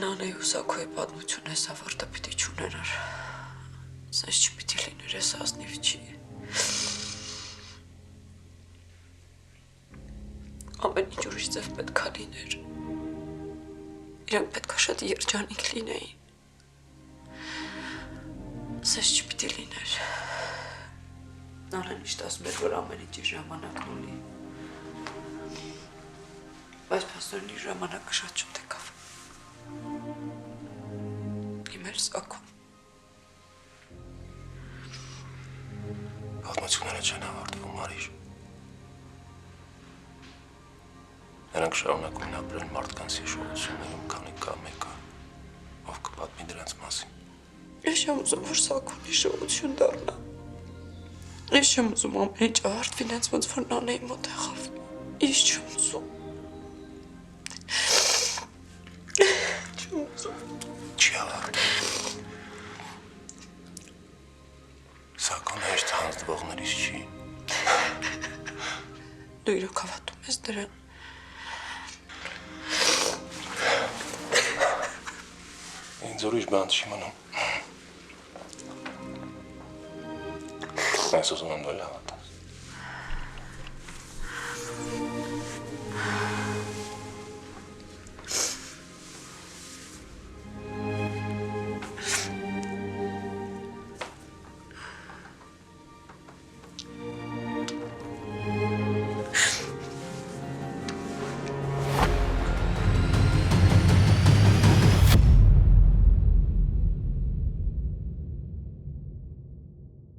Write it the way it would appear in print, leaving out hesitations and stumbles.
Նանեի ուսակոյի պատմություն ես ավարտը պիտի չունենար։ Սենց չպիտի լիներ ես ազնիվ չի։ Ամեն ինչ ուրիշ ձև պետքա լիներ։ Իրանք պետքա շատ երջանիկ լինեին։ Սենց չպիտի լիներ։ Նանեն իշտ ասում էր, որ ամեն ինչ իր ժամանակն ունի։ Բայց փաստորեն իր ժամանակը շատ շուտ եկավ։ Իմ էլ սակում։ Պատմությունները չեն ավարտվում, Մարիշ։ Նրանք շարունակում են ապրել մարդկանց հիշողություններում, քանի կա մեկը, ով կպատմի դրանց մասին։ Ես չեմ ուզում, որ սակուն հիշողություն դառնա։ Ես չեմ ուզում ամեն ինչ ավարտվի նենց ոնց որ Նանեի մոտ եղավ։ Ես չեմ ուզում։ Չեմ ուզում։ Չի ավարտվում։ Սակուն հեշտ հանձնվողներից չի։ Դու իրոք հավատում ես դրան։ Ինձ ուրիշ բան չի մնում։ Ես ուզում եմ դու լավ։